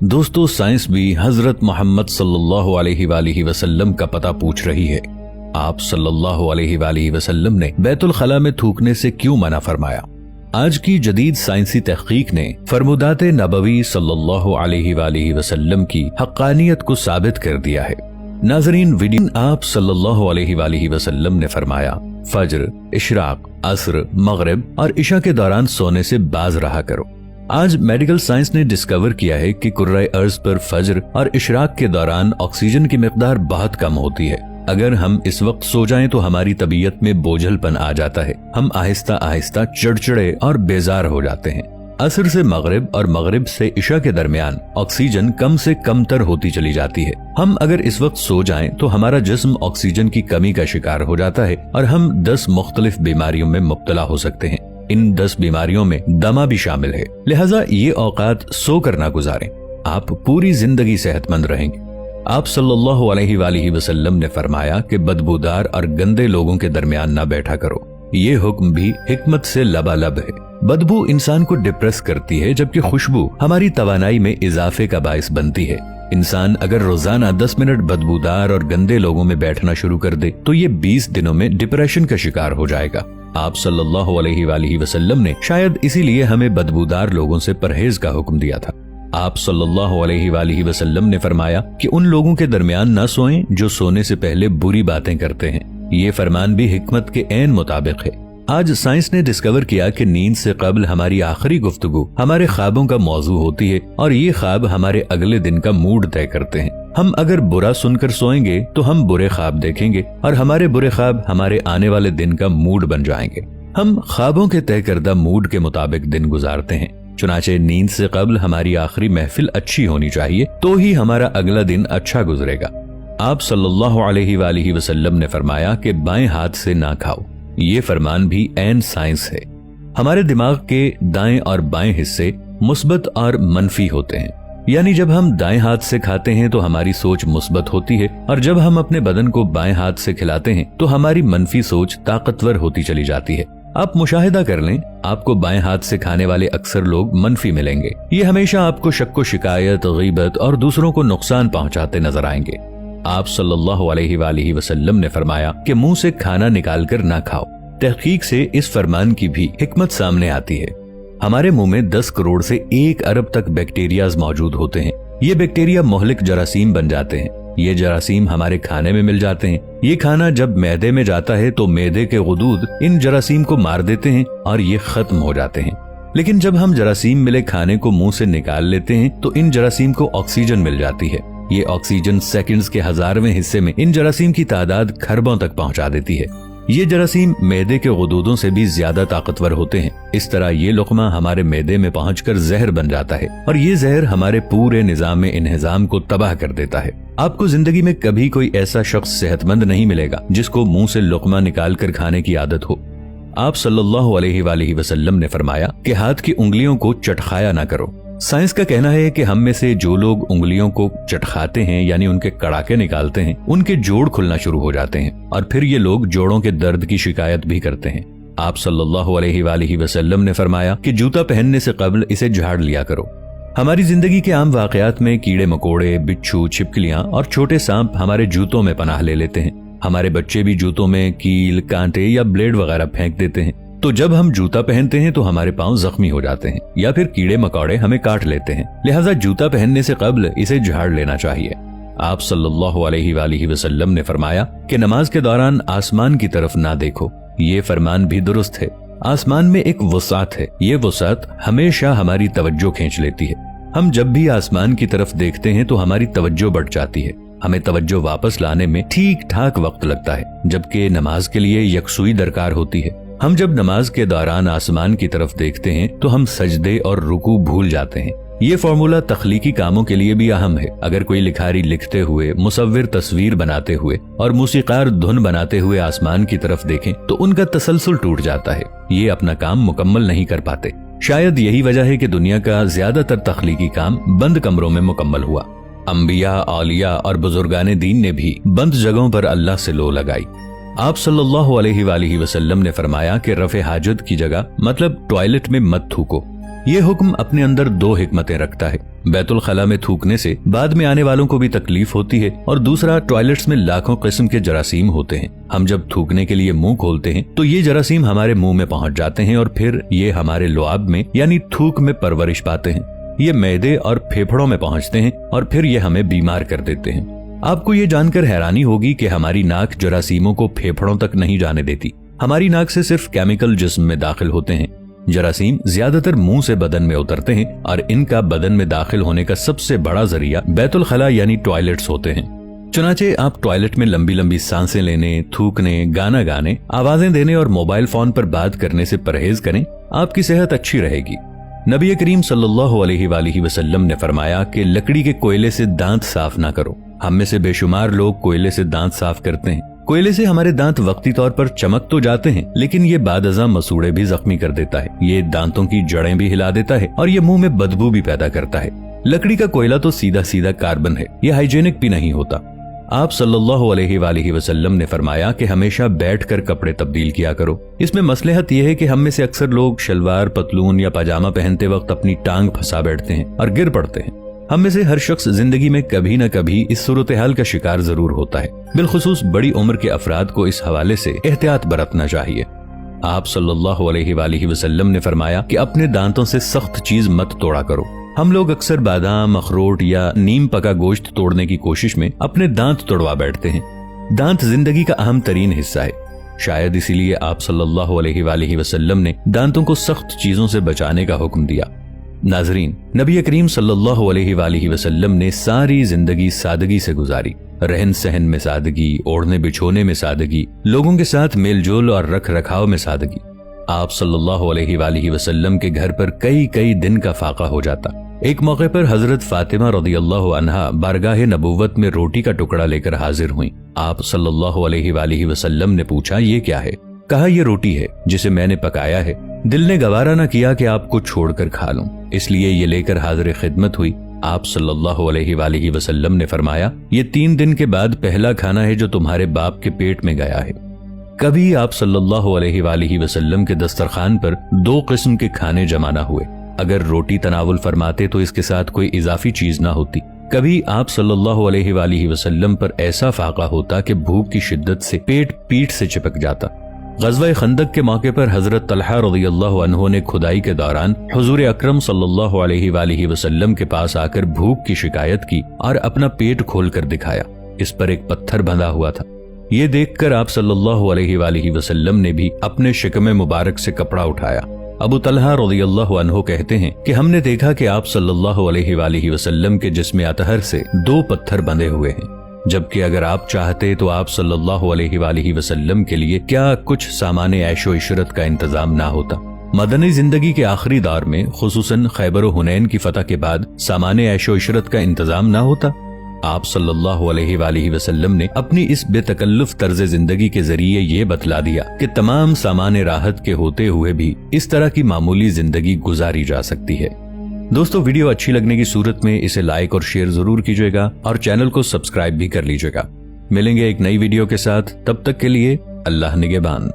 दोस्तों, साइंस भी हजरत मोहम्मद सल्लल्लाहु अलैहि वआलिहि वसल्लम का पता पूछ रही है। आप सल्लल्लाहु अलैहि वआलिहि वसल्लम ने बैतुल खला में थूकने से क्यों मना फरमाया? आज की जदीद साइंसी तहकीक ने फरमुदात नबवी सल्लल्लाहु अलैहि वआलिहि वसल्लम की हक्कानियत को साबित कर दिया है। नाज़रीन, वीडियो आप सल्लल्लाहु अलैहि वआलिहि वसल्लम ने फरमाया, फज्र, इशराक, असर, मगरिब और इशा के दौरान सोने से बाज रहा करो। आज मेडिकल साइंस ने डिस्कवर किया है कि कुर्राए अर्ज पर फज्र और इशराक के दौरान ऑक्सीजन की मिकदार बहुत कम होती है। अगर हम इस वक्त सो जाएं तो हमारी तबीयत में बोझलपन आ जाता है। हम आहिस्ता आहिस्ता चिड़चिड़े और बेजार हो जाते हैं। असर से मगरिब और मगरिब से इशा के दरमियान ऑक्सीजन कम से कम तर होती चली जाती है। हम अगर इस वक्त सो जाएं तो हमारा जिस्म ऑक्सीजन की कमी का शिकार हो जाता है और हम 10 मुख्तलिफ बीमारियों में मुब्तला हो सकते हैं। इन 10 बीमारियों में दमा भी शामिल है। लिहाजा ये औकात सोकर ना गुजारें, आप पूरी जिंदगी सेहतमंद रहेंगे। आप सल्लल्लाहु अलैहि वआलिहि वसल्लम ने फरमाया कि बदबूदार और गंदे लोगों के दरमियान ना बैठा करो। ये हुक्म भी हिकमत से लबालब है। बदबू इंसान को डिप्रेस करती है, जबकि खुशबू हमारी तवानाई में इजाफे का बाइस बनती है। इंसान अगर रोजाना 10 मिनट बदबूदार और गंदे लोगों में बैठना शुरू कर दे तो ये 20 दिनों में डिप्रेशन का शिकार हो जाएगा। आप सल्लल्लाहु अलैहि वआलिहि वसल्लम ने शायद इसीलिए हमें बदबूदार लोगों से परहेज का हुक्म दिया था। आप सल्लल्लाहु अलैहि वआलिहि वसल्लम ने फरमाया कि उन लोगों के दरमियान न सोएं जो सोने से पहले बुरी बातें करते हैं। ये फरमान भी हिकमत के ऐन मुताबिक है। आज साइंस ने डिस्कवर किया कि नींद से कबल हमारी आखिरी गुफ्तगू हमारे ख्वाबों का मौजू होती है और ये ख्वाब हमारे अगले दिन का मूड तय करते हैं। हम अगर बुरा सुनकर सोएंगे तो हम बुरे ख्वाब देखेंगे और हमारे बुरे ख्वाब हमारे आने वाले दिन का मूड बन जाएंगे। हम ख्वाबों के तय करदा मूड के मुताबिक दिन गुजारते हैं। चुनाचे नींद से कबल हमारी आखिरी महफिल अच्छी होनी चाहिए तो ही हमारा अगला दिन अच्छा गुजरेगा। आप सल्लल्लाहु अलैहि वआलिहि वसल्लम ने फरमाया कि बाएं हाथ से ना खाओ। ये फरमान भी ऐन साइंस है। हमारे दिमाग के दाएं और बाएं हिस्से मुस्बत और मनफी होते हैं। यानी जब हम दाएं हाथ से खाते हैं तो हमारी सोच मुस्बत होती है और जब हम अपने बदन को बाएं हाथ से खिलाते हैं तो हमारी मनफी सोच ताकतवर होती चली जाती है। आप मुशाहिदा कर लें, आपको बाएं हाथ से खाने वाले अक्सर लोग मनफी मिलेंगे। ये हमेशा आपको शक्को शिकायत, गीबत और दूसरों को नुकसान पहुंचाते नजर आएंगे। आप सल्लल्लाहु अलैहि वआलिहि वसल्लम ने फरमाया कि मुंह से खाना निकालकर ना खाओ। तहकीक से इस फरमान की भी हिकमत सामने आती है। हमारे मुंह में 10 करोड़ से 1 अरब तक बैक्टीरियाज मौजूद होते हैं। ये बैक्टीरिया मोहलिक जरासीम बन जाते हैं। ये जरासीम हमारे खाने में मिल जाते हैं। ये खाना जब मैदे में जाता है तो मैदे के गुदूद इन जरासीम को मार देते हैं और ये खत्म हो जाते हैं। लेकिन जब हम जरासीम मिले खाने को मुंह से निकाल लेते हैं तो इन जरासीम को ऑक्सीजन मिल जाती है। ये ऑक्सीजन सेकंड्स के 1000वें हिस्से में इन जरासीम की तादाद खरबों तक पहुंचा देती है। ये जरासीम मैदे के गुदूदों से भी ज्यादा ताकतवर होते हैं। इस तरह ये लुक़मा हमारे मैदे में पहुंचकर जहर बन जाता है और ये जहर हमारे पूरे निजाम इंहिज़ाम को तबाह कर देता है। आपको जिंदगी में कभी कोई ऐसा शख्स सेहतमंद नहीं मिलेगा जिसको मुंह से लुक़मा निकाल कर खाने की आदत हो। आप सल्लल्लाहु अलैहि वआलिहि वसल्लम ने फरमाया कि हाथ की उंगलियों को चटखाया ना करो। साइंस का कहना है कि हम में से जो लोग उंगलियों को चटखाते हैं यानी उनके कड़ाके निकालते हैं, उनके जोड़ खुलना शुरू हो जाते हैं और फिर ये लोग जोड़ों के दर्द की शिकायत भी करते हैं। आप सल्लल्लाहु अलैहि वआलिहि वसल्लम ने फरमाया कि जूता पहनने से कबल इसे झाड़ लिया करो। हमारी जिंदगी के आम वाकयात में कीड़े मकोड़े, बिच्छू, छिपकलियां और छोटे सांप हमारे जूतों में पनाह ले लेते हैं। हमारे बच्चे भी जूतों में कील, कांटे या ब्लेड वगैरह फेंक देते हैं। तो जब हम जूता पहनते हैं तो हमारे पांव जख्मी हो जाते हैं या फिर कीड़े मकोड़े हमें काट लेते हैं। लिहाजा जूता पहनने से कबल इसे झाड़ लेना चाहिए। आप सल्लल्लाहु अलैहि वआलिहि वसल्लम ने फरमाया कि नमाज के दौरान आसमान की तरफ ना देखो। ये फरमान भी दुरुस्त है। आसमान में एक वसात है। ये वसात हमेशा हमारी तवज्जो खींच लेती है। हम जब भी आसमान की तरफ देखते हैं तो हमारी तवज्जो बढ़ जाती है। हमें तवज्जो वापस लाने में ठीक ठाक वक्त लगता है, जबकि नमाज के लिए यकसुई दरकार होती है। हम जब नमाज के दौरान आसमान की तरफ देखते हैं तो हम सजदे और रुकू भूल जाते हैं। ये फॉर्मूला तख्लीकी कामों के लिए भी अहम है। अगर कोई लिखारी लिखते हुए, मुसव्विर तस्वीर बनाते हुए और मूसीकार धुन बनाते हुए आसमान की तरफ देखें तो उनका तसलसल टूट जाता है। ये अपना काम मुकम्मल नहीं कर पाते। शायद यही वजह है कि दुनिया का ज्यादातर तख्लीकी काम बंद कमरों में मुकम्मल हुआ। अंबिया, औलिया और बुजुर्गाने दीन ने भी बंद जगहों पर अल्लाह से लो लगाई। आप सल्लल्लाहु अलैहि वसल्लम ने फरमाया कि रफ़े हाजत की जगह मतलब टॉयलेट में मत थूको। ये हुक्म अपने अंदर 2 हिकमतें रखता है। बैतुल खला में थूकने से बाद में आने वालों को भी तकलीफ होती है, और दूसरा, टॉयलेट्स में लाखों किस्म के जरासीम होते हैं। हम जब थूकने के लिए मुंह खोलते हैं तो ये जरासीम हमारे मुंह में पहुंच जाते हैं और फिर ये हमारे लुआब में यानी थूक में परवरिश पाते हैं। ये मैदे और फेफड़ों में पहुंचते हैं और फिर ये हमें बीमार कर देते हैं। आपको ये जानकर हैरानी होगी कि हमारी नाक जरासीमों को फेफड़ों तक नहीं जाने देती। हमारी नाक से सिर्फ केमिकल जिस्म में दाखिल होते हैं। जरासीम ज्यादातर मुंह से बदन में उतरते हैं और इनका बदन में दाखिल होने का सबसे बड़ा जरिया बैतुल खला यानी टॉयलेट्स होते हैं। चुनाचे आप टॉयलेट में लंबी लंबी सांसें लेने, थूकने, गाना गाने, आवाजें देने और मोबाइल फोन पर बात करने से परहेज करें, आपकी सेहत अच्छी रहेगी। नबी करीम सल्लल्लाहु अलैहि वसल्लम ने फरमाया कि लकड़ी के कोयले से दांत साफ ना करो। हम में से बेशुमार लोग कोयले से दांत साफ करते हैं। कोयले से हमारे दांत वक्ती तौर पर चमक तो जाते हैं, लेकिन ये बादअज़ा मसूड़े भी जख्मी कर देता है। ये दांतों की जड़ें भी हिला देता है और ये मुंह में बदबू भी पैदा करता है। लकड़ी का कोयला तो सीधा सीधा कार्बन है, ये हाइजेनिक भी नहीं होता। आप सल्लल्लाहु अलैहि वसल्लम ने फरमाया कि हमेशा बैठकर कपड़े तब्दील किया करो। इसमें मसलहत यह है कि हम में से अक्सर लोग शलवार, पतलून या पजामा पहनते वक्त अपनी टांग फंसा बैठते हैं और गिर पड़ते हैं। हम में से हर शख्स जिंदगी में कभी न कभी इस सूरत हाल का शिकार जरूर होता है। बिलखुसूस बड़ी उम्र के अफराद को इस हवाले से एहतियात बरतना चाहिए। आप सल्लल्लाहु अलैहि वसल्लम ने फरमाया कि अपने दांतों से सख्त चीज मत तोड़ा करो। हम लोग अक्सर बादाम, अखरोट या नीम पका गोश्त तोड़ने की कोशिश में अपने दांत तोड़वा बैठते हैं। दांत जिंदगी का अहम तरीन हिस्सा है। शायद इसीलिए आप सल्लल्लाहु अलैहि वसल्लम ने दांतों को सख्त चीजों से बचाने का हुक्म दिया। नाजरीन, नबी करीम सल्लल्लाहु अलैहि वसल्लम ने सारी जिंदगी सादगी से गुजारी। रहन सहन में सादगी, ओढ़ने बिछोने में सादगी, लोगों के साथ मेलजोल और रख रखाव में सादगी। आप सल्लल्लाहु अलैहि वसल्लम के घर पर कई कई दिन का फाका हो जाता। एक मौके पर हजरत फातिमा रज़ियल्लाहु अन्हा बारगाह नबुव्वत में रोटी का टुकड़ा लेकर हाजिर हुई। आप सल्लल्लाहु अलैहि वसल्लम ने पूछा, ये क्या है? कहा, ये रोटी है जिसे मैंने पकाया है। दिल ने गवारा न किया कि आपको छोड़कर खा लूं, इसलिए ये लेकर हाजिर खिदमत हुई। आप सल्लल्लाहु अलैहि वसल्लम ने फरमाया, ये 3 दिन के बाद पहला खाना है जो तुम्हारे बाप के पेट में गया है। कभी आप सल्लल्लाहु अलैहि वसल्लम के दस्तरखान पर 2 किस्म के खाने जमा न हुए। अगर रोटी तनावुल फरमाते तो इसके साथ कोई इजाफी चीज ना होती। कभी आप सल्लल्लाहु अलैहि वसल्लम पर ऐसा फाका होता कि भूख की शिद्दत से पेट पीठ से चिपक जाता। ग़ज़वा खंदक के मौके पर हजरत तलहा रज़ियल्लाहु अन्हु ने खुदाई के दौरान हुजूर अकरम सल्लल्लाहु अलैहि वसल्लम के पास आकर भूख की शिकायत की और अपना पेट खोलकर दिखाया। इस पर एक पत्थर बंधा हुआ था। ये देखकर आप सल्लल्लाहु अलैहि वसल्लम ने भी अपने शिकमे मुबारक से कपड़ा उठाया। अबू तलहा रज़ियल्लाहु अन्हु कहते हैं कि हमने देखा कि आप सल्लल्लाहु अलैहि वसल्लम के जिस्म अतहर से 2 पत्थर बंधे हुए हैं, जबकि अगर आप चाहते तो आप सल्लल्लाहु अलैहि वसल्लम के लिए क्या कुछ सामाने ऐशो इशरत का इंतजाम ना होता। मदनी जिंदगी के आखिरी दौर में खुसूसन खैबर और हुनैन की फतह के बाद सामाने ऐशो इशरत का इंतजाम ना होता। आप सल्लल्लाहु अलैहि वसल्लम ने अपनी इस बेतकल्लुफ तर्ज जिंदगी के जरिए ये बतला दिया कि तमाम सामाने राहत के होते हुए भी इस तरह की मामूली जिंदगी गुजारी जा सकती है। दोस्तों, वीडियो अच्छी लगने की सूरत में इसे लाइक और शेयर जरूर कीजिएगा और चैनल को सब्सक्राइब भी कर लीजिएगा। मिलेंगे एक नई वीडियो के साथ, तब तक के लिए अल्लाह निगहबान।